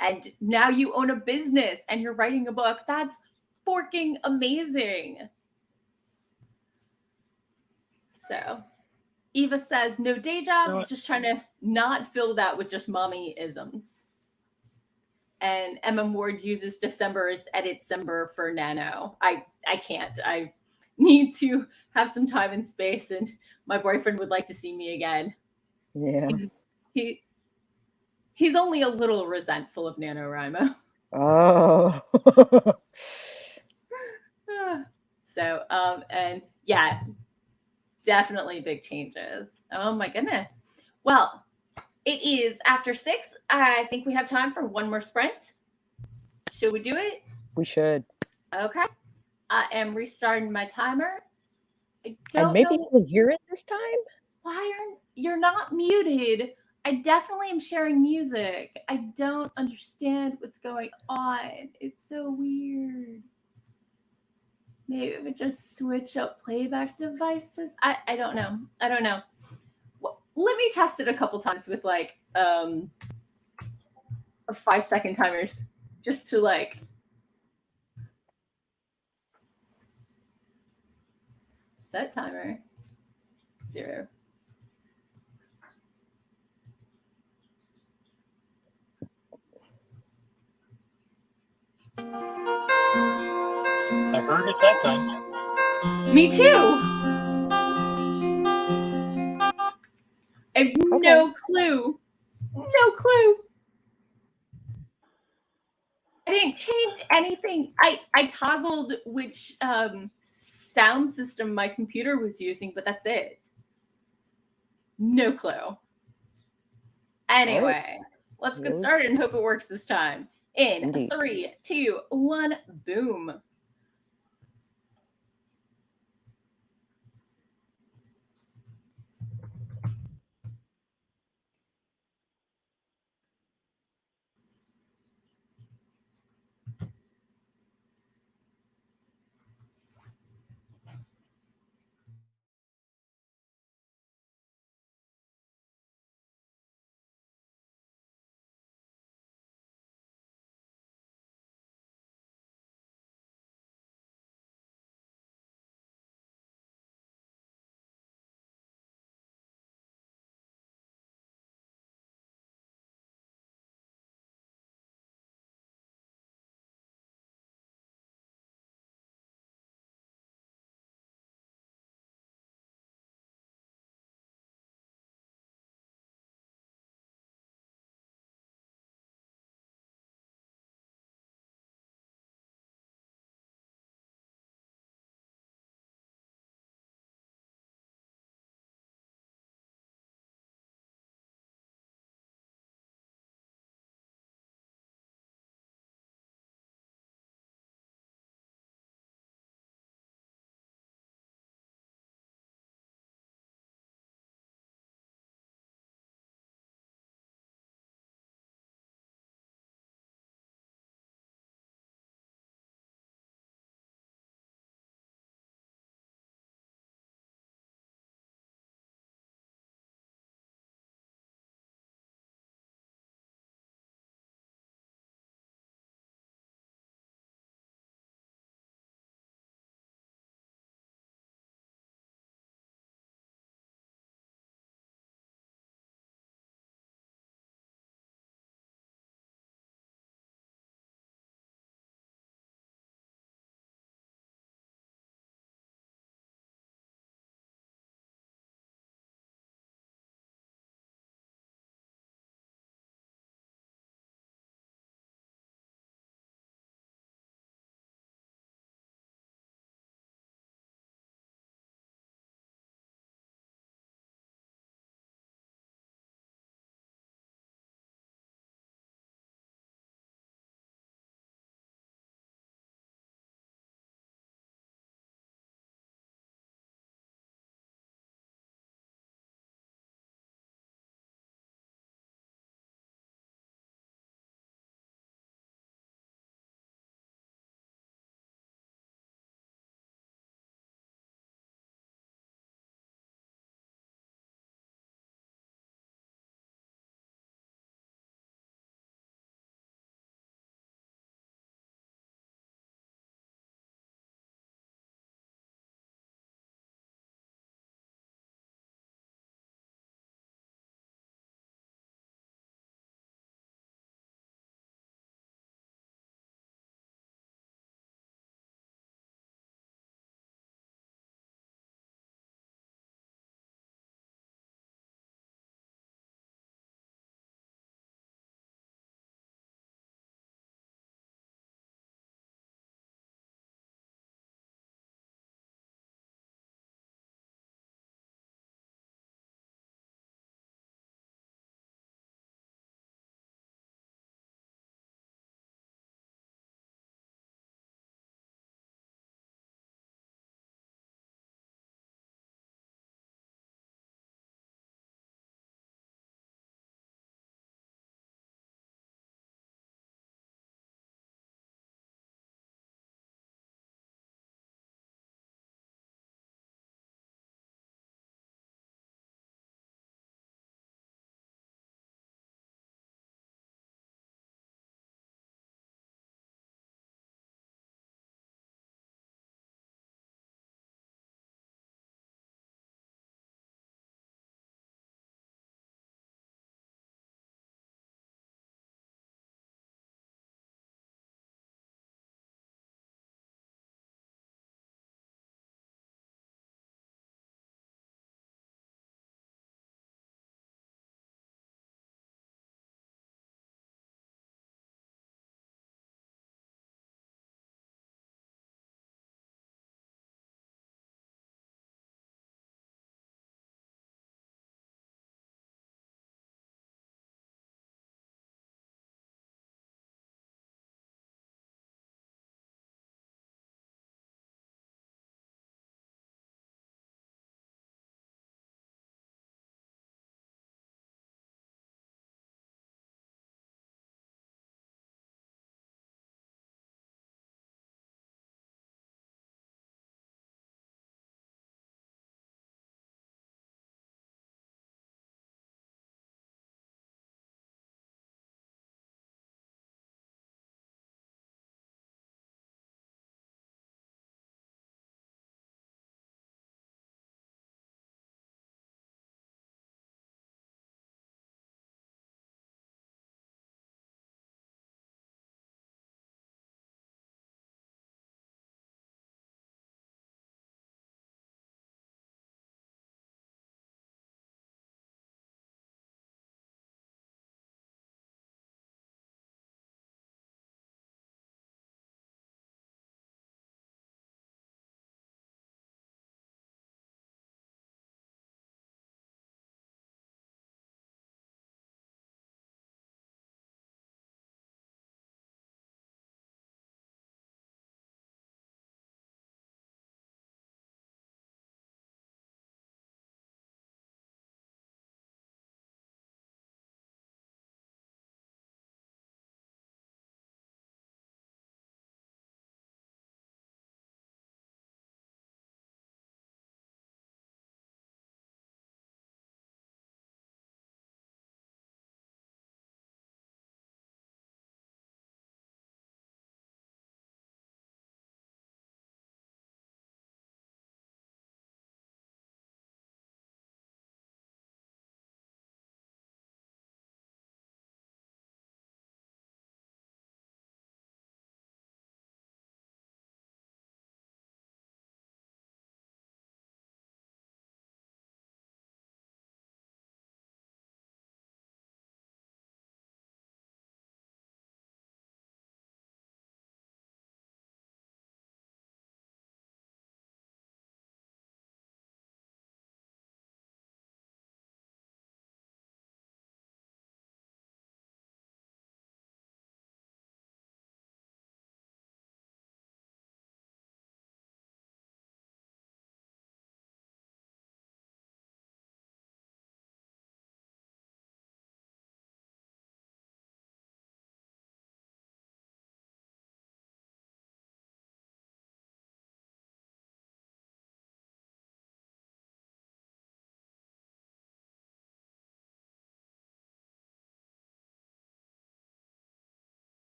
And now you own a business and you're writing a book. That's forking amazing. So Eva says, no day job, just trying to not fill that with just mommy-isms. And Emma Ward uses December as Edit-cember for nano. I can't. I need to have some time and space, and my boyfriend would like to see me again. Yeah. He's only a little resentful of NaNoWriMo. Oh. So, and yeah, definitely big changes. Oh my goodness. Well, it is after 6. I think we have time for one more sprint. Should we do it? We should. Okay. I am restarting my timer. I And don't maybe know you can hear it this time? why you're not muted. I definitely am sharing music. I don't understand what's going on. It's so weird. Maybe we just switch up playback devices. I don't know. I don't know. Well, let me test it a couple times with like 5-second timers just to like set timer 0. I heard it that time. Me too. I have no clue. No clue. I didn't change anything. I toggled which sound system my computer was using, but that's it. No clue. Anyway, let's get started and hope it works this time. In Indeed. 3, 2, 1, boom.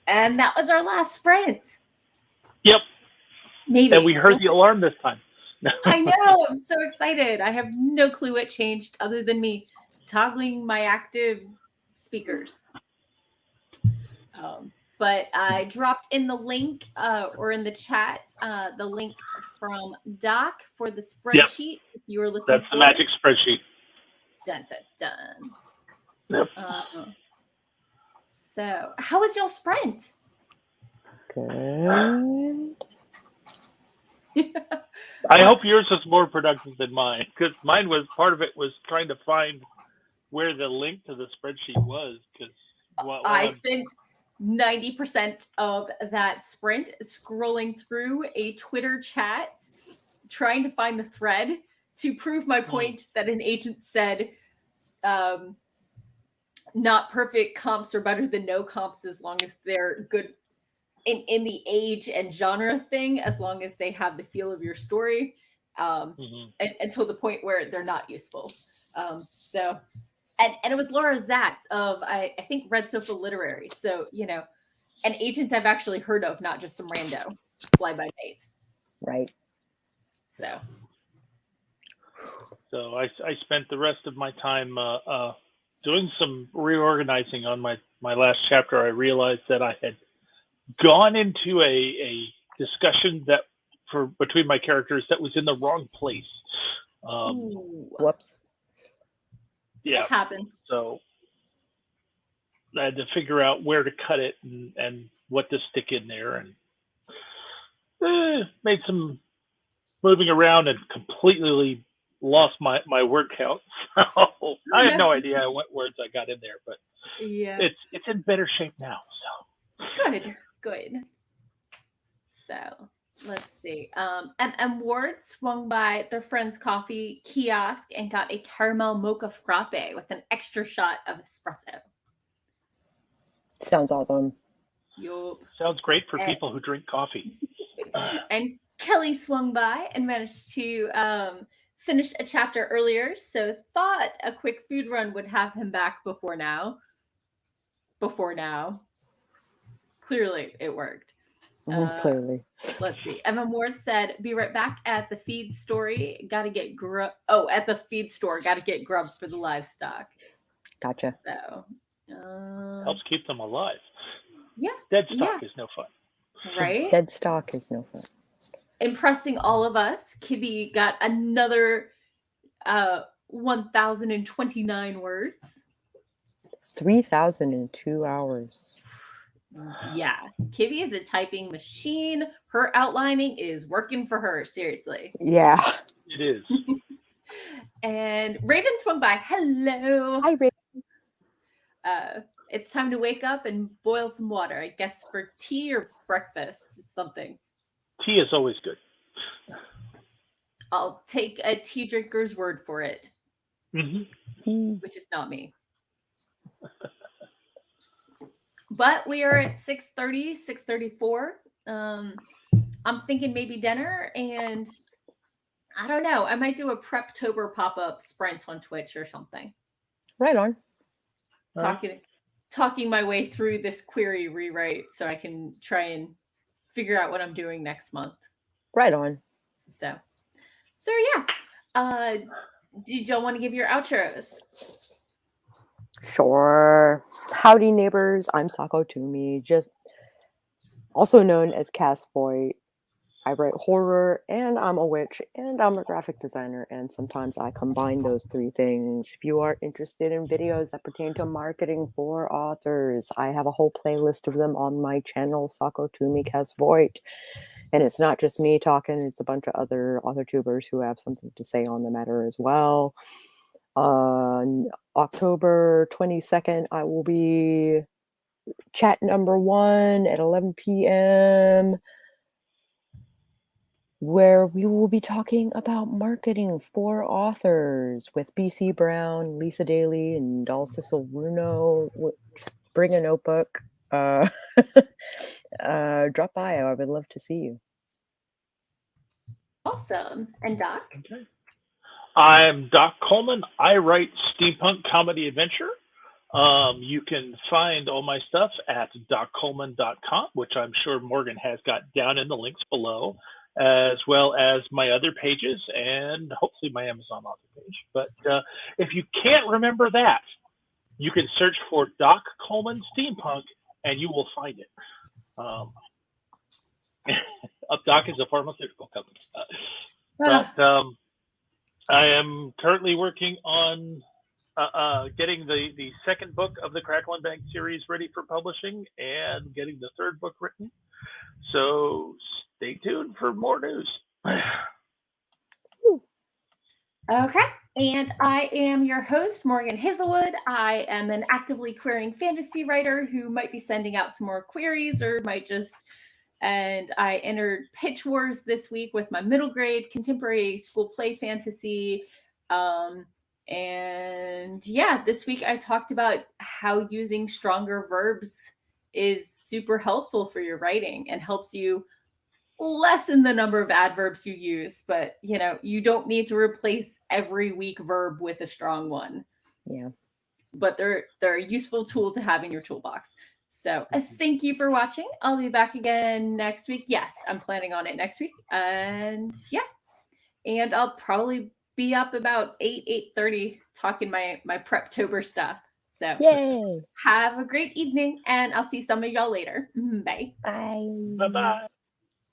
And that was our last sprint. Yep. Maybe. And we heard the alarm this time. I know. I'm so excited. I have no clue what changed other than me toggling my active speakers. But I dropped in the link or in the chat the link from Doc for the spreadsheet. If you were looking That's for the magic spreadsheet. Dun, dun, dun. Yep. So, how was your sprint? Good. I hope yours was more productive than mine, because mine was, part of it was trying to find where the link to the spreadsheet was. Because I spent 90% of that sprint scrolling through a Twitter chat, trying to find the thread to prove my point that an agent said not perfect comps are better than no comps as long as they're good in the age and genre thing, as long as they have the feel of your story, until the point where they're not useful. So, and it was Laura Zatz of, I think, Red Sofa Literary. So, you know, an agent I've actually heard of, not just some rando fly-by-night. Right. So I spent the rest of my time doing some reorganizing on my last chapter. I realized that I had gone into a discussion that between my characters that was in the wrong place. Whoops. Yeah, it happens. So I had to figure out where to cut it and what to stick in there, and made some moving around and completely lost my word count. So I have no idea what words I got in there, but yeah, it's in better shape now. So good. So let's see. And Ward swung by their friend's coffee kiosk and got a caramel mocha frappe with an extra shot of espresso. Sounds awesome. Yup. Sounds great for people who drink coffee. And Kelly swung by and managed to finish a chapter earlier, so thought a quick food run would have him back before now. Clearly, it worked. Clearly. Let's see. Emma Ward said, "Be right back at the feed story. Got to get grub. At the feed store. Got to get grub for the livestock." Gotcha. So helps keep them alive. Yeah. Dead stock is no fun. Right? Dead stock is no fun. Impressing all of us, Kibby got another 1,029 words. 3,002 hours. Yeah. Kibby is a typing machine. Her outlining is working for her, seriously. Yeah. It is. And Raven swung by. Hello. Hi, Raven. It's time to wake up and boil some water, I guess, for tea or breakfast, something. Tea is always good. I'll take a tea drinker's word for it, which is not me. But we are at 6:30, 6:34. I'm thinking maybe dinner, and I don't know. I might do a Preptober pop-up sprint on Twitch or something. Right on. Talking my way through this query rewrite so I can try and figure out what I'm doing next month. Right on. So yeah. Did y'all want to give your outros? Sure. Howdy, neighbors. I'm Sako Toomey, just also known as Voit. I write horror, and I'm a witch, and I'm a graphic designer, and sometimes I combine those three things. If you are interested in videos that pertain to marketing for authors, I have a whole playlist of them on my channel, Sako Toomey Voit. And it's not just me talking, it's a bunch of other author tubers who have something to say on the matter as well. On October 22nd, I will be chat number 1 at 11 p.m. where we will be talking about marketing for authors with BC Brown, Lisa Daly, and Dalcicel Bruno. Bring a notebook. Drop by. I would love to see you. Awesome. And Doc? Okay. I'm Doc Coleman. I write steampunk comedy adventure. You can find all my stuff at doccoleman.com, which I'm sure Morgan has got down in the links below, as well as my other pages and hopefully my Amazon author page. But if you can't remember that, you can search for Doc Coleman Steampunk and you will find it. Doc is a pharmaceutical company. I am currently working on getting the second book of the Crackle & Bang series ready for publishing and getting the third book written. So stay tuned for more news. Okay. And I am your host, Morgan Hazelwood. I am an actively querying fantasy writer who might be sending out some more queries or might just... And I entered Pitch Wars this week with my middle grade contemporary school play fantasy. And yeah, this week I talked about how using stronger verbs is super helpful for your writing and helps you lessen the number of adverbs you use. But, you know, you don't need to replace every weak verb with a strong one. Yeah. But they're a useful tool to have in your toolbox. So thank you for watching. I'll be back again next week. Yes, I'm planning on it next week. And yeah, and I'll probably be up about 8:30 talking my Preptober stuff. So Yay! Have a great evening and I'll see some of y'all later. Bye. Bye. Bye-bye.